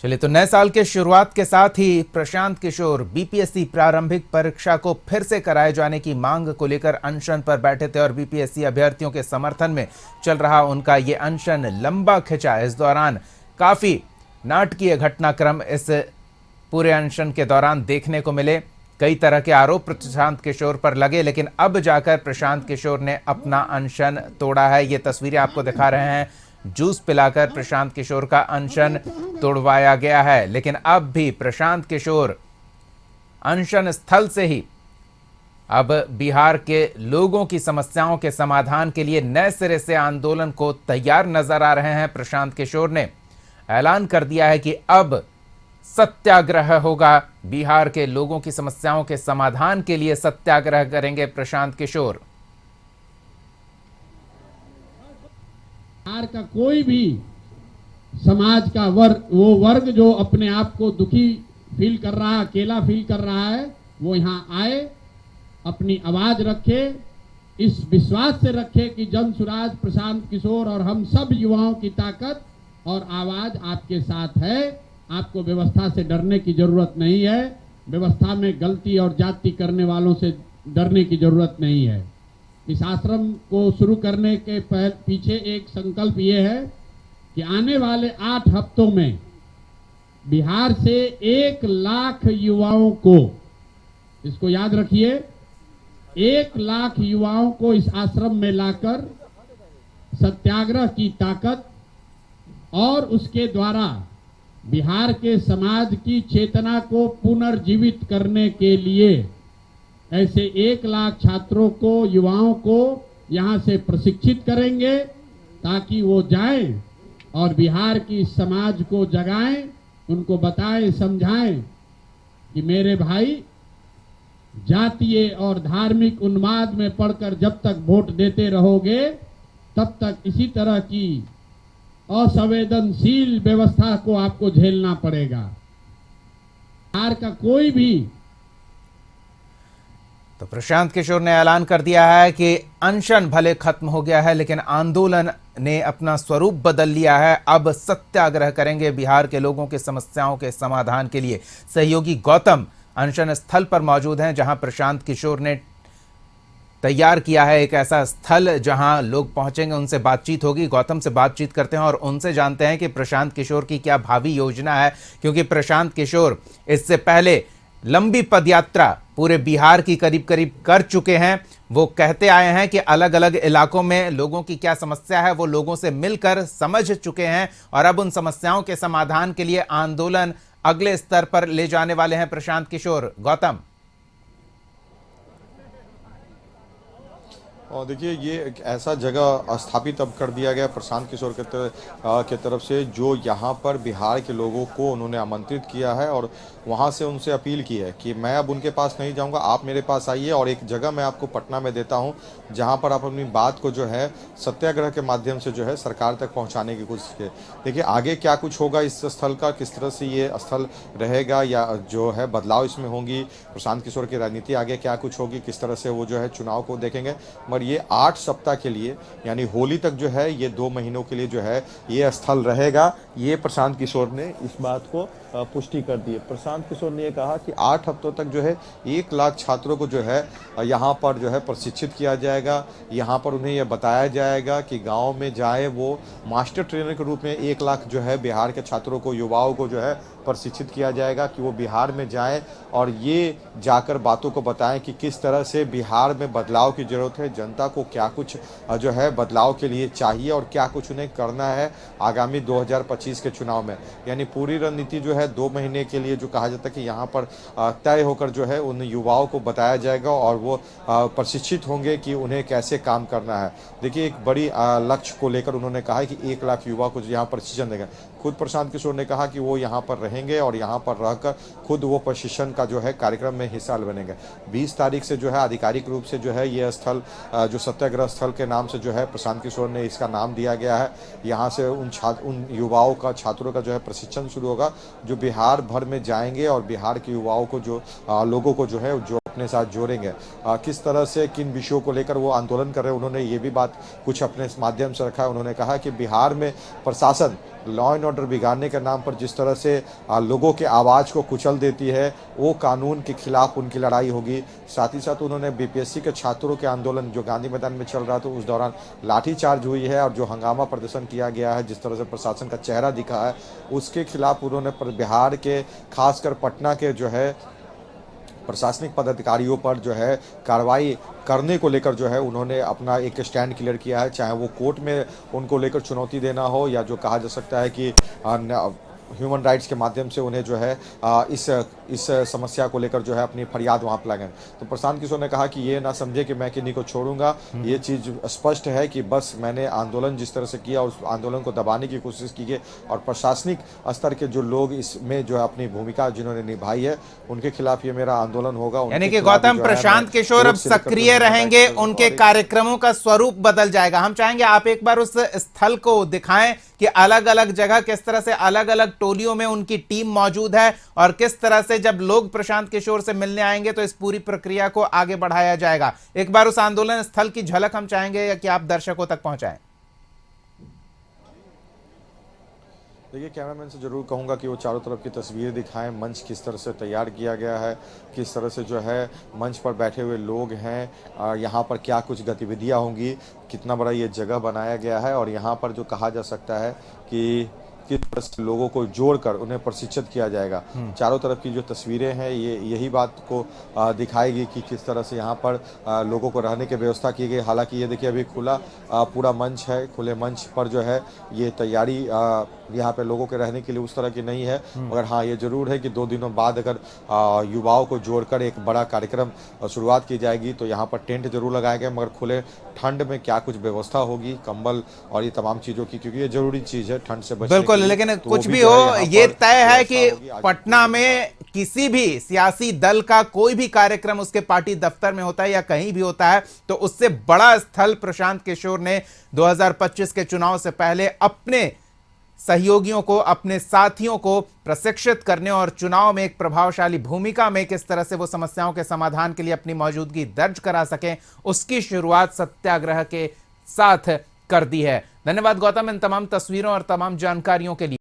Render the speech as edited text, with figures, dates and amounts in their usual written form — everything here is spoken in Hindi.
चलिए, तो नए साल के शुरुआत के साथ ही प्रशांत किशोर बीपीएससी प्रारंभिक परीक्षा को फिर से कराए जाने की मांग को लेकर अनशन पर बैठे थे और बीपीएससी अभ्यर्थियों के समर्थन में चल रहा उनका ये अनशन लंबा खिंचा। इस दौरान काफी नाटकीय घटनाक्रम इस पूरे अनशन के दौरान देखने को मिले। कई तरह के आरोप प्रशांत किशोर पर लगे, लेकिन अब जाकर प्रशांत किशोर ने अपना अनशन तोड़ा है। ये तस्वीरें आपको दिखा रहे हैं। जूस पिलाकर प्रशांत किशोर का अनशन तोड़वाया गया है, लेकिन अब भी प्रशांत किशोर अनशन स्थल से ही अब बिहार के लोगों की समस्याओं के समाधान के लिए नए सिरे से आंदोलन को तैयार नजर आ रहे हैं। प्रशांत किशोर ने ऐलान कर दिया है कि अब सत्याग्रह होगा। बिहार के लोगों की समस्याओं के समाधान के लिए सत्याग्रह करेंगे प्रशांत किशोर। बिहार का कोई भी समाज का वर्ग जो अपने आप को दुखी फील कर रहा है, अकेला फील कर रहा है, वो यहाँ आए, अपनी आवाज रखे, इस विश्वास से रखे कि जन सुराज प्रशांत किशोर और हम सब युवाओं की ताकत और आवाज आपके साथ है। आपको व्यवस्था से डरने की जरूरत नहीं है। व्यवस्था में गलती और जाति करने वालों से डरने की जरूरत नहीं है। इस आश्रम को शुरू करने के पीछे एक संकल्प ये है कि आने वाले 8 हफ्तों में बिहार से 1 लाख युवाओं को, इसको याद रखिए, 1 लाख युवाओं को इस आश्रम में लाकर सत्याग्रह की ताकत और उसके द्वारा बिहार के समाज की चेतना को पुनर्जीवित करने के लिए ऐसे 1 लाख छात्रों को, युवाओं को यहां से प्रशिक्षित करेंगे ताकि वो जाएं और बिहार की समाज को जगाएं, उनको बताएं, समझाएं कि मेरे भाई, जातीय और धार्मिक उन्माद में पड़कर जब तक वोट देते रहोगे तब तक इसी तरह की असंवेदनशील व्यवस्था को आपको झेलना पड़ेगा। बिहार का कोई भी। तो प्रशांत किशोर ने ऐलान कर दिया है कि अनशन भले खत्म हो गया है, लेकिन आंदोलन ने अपना स्वरूप बदल लिया है। अब सत्याग्रह करेंगे बिहार के लोगों की समस्याओं के समाधान के लिए। सहयोगी गौतम अनशन स्थल पर मौजूद हैं, जहां प्रशांत किशोर ने तैयार किया है एक ऐसा स्थल जहां लोग पहुंचेंगे, उनसे बातचीत होगी। गौतम से बातचीत करते हैं और उनसे जानते हैं कि प्रशांत किशोर की क्या भावी योजना है, क्योंकि प्रशांत किशोर इससे पहले लंबी पदयात्रा पूरे बिहार की करीब करीब कर चुके हैं। वो कहते आए हैं कि अलग अलग इलाकों में लोगों की क्या समस्या है वो लोगों से मिलकर समझ चुके हैं और अब उन समस्याओं के समाधान के लिए आंदोलन अगले स्तर पर ले जाने वाले हैं प्रशांत किशोर। गौतम, और देखिए, ये एक ऐसा जगह स्थापित अब कर दिया गया प्रशांत किशोर के तरफ से, जो यहाँ पर बिहार के लोगों को उन्होंने आमंत्रित किया है और वहाँ से उनसे अपील की है कि मैं अब उनके पास नहीं जाऊँगा, आप मेरे पास आइए और एक जगह मैं आपको पटना में देता हूँ जहाँ पर आप अपनी बात को जो है सत्याग्रह के माध्यम से जो है सरकार तक पहुँचाने की कोशिश की। देखिए, आगे क्या कुछ होगा इस स्थल का, किस तरह से ये स्थल रहेगा या जो है बदलाव इसमें होंगी, प्रशांत किशोर की राजनीति आगे क्या कुछ होगी, किस तरह से वो जो है चुनाव को देखेंगे। मगर ये 8 सप्ताह के लिए, यानी होली तक जो है, ये 2 महीनों के लिए जो है ये स्थल रहेगा। ये प्रशांत किशोर ने इस बात को पुष्टि कर दी है। प्रशांत किशोर ने ये कहा कि 8 हफ्तों तक जो है 1 लाख छात्रों को जो है यहाँ पर जो है प्रशिक्षित किया जाएगा। यहाँ पर उन्हें यह बताया जाएगा कि गांव में जाए, वो मास्टर ट्रेनर के रूप में 1 लाख जो है बिहार के छात्रों को, युवाओं को जो है प्रशिक्षित किया जाएगा कि वो बिहार में जाएं और ये जाकर बातों को बताएं कि किस तरह से बिहार में बदलाव की ज़रूरत है, जनता को क्या कुछ जो है बदलाव के लिए चाहिए और क्या कुछ उन्हें करना है आगामी 2025 के चुनाव में। यानी पूरी रणनीति जो है 2 महीने के लिए जो कहा जाता है कि यहाँ पर तय होकर जो है उन युवाओं को बताया जाएगा और वो प्रशिक्षित होंगे कि उन्हें कैसे काम करना है। देखिए, एक बड़ी लक्ष्य को लेकर उन्होंने कहा है कि 1 लाख युवा को यहाँ प्रशिक्षण देगा। खुद प्रशांत किशोर ने कहा कि वो यहाँ पर रहेंगे और यहाँ पर रहकर खुद वो प्रशिक्षण का जो है कार्यक्रम में हिस्सा बनेंगे। 20 तारीख से जो है आधिकारिक रूप से जो है यह स्थल, जो सत्याग्रह स्थल के नाम से जो है प्रशांत किशोर ने इसका नाम दिया गया है। यहाँ से उन युवाओं का, छात्रों का जो है प्रशिक्षण शुरू होगा, जो बिहार भर में जाएंगे और बिहार के युवाओं को, जो लोगों को जो है जो अपने साथ जोड़ेंगे। किस तरह से किन विषयों को लेकर वो आंदोलन कर रहे हैं, उन्होंने ये भी बात कुछ अपने इस माध्यम से रखा है। उन्होंने कहा कि बिहार में प्रशासन लॉ एंड ऑर्डर बिगाड़ने के नाम पर जिस तरह से लोगों के आवाज़ को कुचल देती है, वो कानून के खिलाफ उनकी लड़ाई होगी। साथ ही साथ उन्होंने बीपीएससी के छात्रों के आंदोलन जो गांधी मैदान में चल रहा था, उस दौरान लाठीचार्ज हुई है और जो हंगामा प्रदर्शन किया गया है, जिस तरह से प्रशासन का चेहरा दिखा है, उसके खिलाफ उन्होंने बिहार के खासकर पटना के जो है प्रशासनिक पदाधिकारियों पर जो है कार्रवाई करने को लेकर जो है उन्होंने अपना एक स्टैंड क्लियर किया है। चाहे वो कोर्ट में उनको लेकर चुनौती देना हो या जो कहा जा सकता है कि ह्यूमन राइट्स के माध्यम से उन्हें जो है इस समस्या को लेकर जो है अपनी फरियाद वहाँ पर लगाएं। तो प्रशांत किशोर ने कहा कि ये ना समझे कि मैं किन्हीं को छोड़ूंगा। ये चीज़ स्पष्ट है कि बस मैंने आंदोलन जिस तरह से किया, उस आंदोलन को दबाने की कोशिश की गई और प्रशासनिक स्तर के जो लोग इसमें जो है अपनी भूमिका जिन्होंने निभाई है, उनके खिलाफ ये मेरा आंदोलन होगा। यानी कि गौतम, प्रशांत किशोर अब सक्रिय रहेंगे, उनके कार्यक्रमों का स्वरूप बदल जाएगा। हम चाहेंगे आप एक बार उस स्थल को दिखाएं कि अलग अलग जगह किस तरह से अलग अलग टोलियों में उनकी टीम मौजूद है और किस तरह से जब लोग प्रशांत किशोर से मिलने आएंगे तो इस पूरी प्रक्रिया को आगे बढ़ाया जाएगा। एक बार उस आंदोलन स्थल की झलक हम चाहेंगे कि आप दर्शकों तक पहुंचाएं। देखिए, कैमरामैन से जरूर कहूंगा कि वो चारों तरफ की तस्वीर दिखाएं, मंच किस तरह से तैयार किया गया है, किस तरह से जो है मंच पर बैठे हुए लोग हैं, यहाँ पर क्या कुछ गतिविधियाँ होंगी, कितना बड़ा ये जगह बनाया गया है और यहाँ पर जो कहा जा सकता है कि किस तरह से लोगों को जोड़कर उन्हें प्रशिक्षित किया जाएगा। चारों तरफ की जो तस्वीरें हैं ये यही बात को दिखाएगी कि किस तरह से यहाँ पर लोगों को रहने की व्यवस्था की गई। हालांकि ये देखिए अभी खुला पूरा मंच है, खुले मंच पर जो है ये तैयारी यहाँ पे लोगों के रहने के लिए उस तरह की नहीं है, मगर हाँ ये जरूर है कि 2 दिनों बाद अगर युवाओं को जोड़कर एक बड़ा कार्यक्रम शुरुआत की जाएगी तो यहाँ पर टेंट जरूर लगाए गए, मगर खुले ठंड में क्या कुछ व्यवस्था होगी, कंबल और ये तमाम चीज़ों की, क्योंकि ये जरूरी चीज़ है ठंड से बचने। बिल्कुल, लेकिन कुछ भी हो ये तय है कि पटना में किसी भी सियासी दल का कोई भी कार्यक्रम उसके पार्टी दफ्तर में होता है या कहीं भी होता है तो उससे बड़ा स्थल प्रशांत किशोर ने 2025 के चुनाव से पहले अपने सहयोगियों को, अपने साथियों को प्रशिक्षित करने और चुनाव में एक प्रभावशाली भूमिका में किस तरह से वो समस्याओं के समाधान के लिए अपनी मौजूदगी दर्ज करा सकें, उसकी शुरुआत सत्याग्रह के साथ कर दी है। धन्यवाद गौतम इन तमाम तस्वीरों और तमाम जानकारियों के लिए।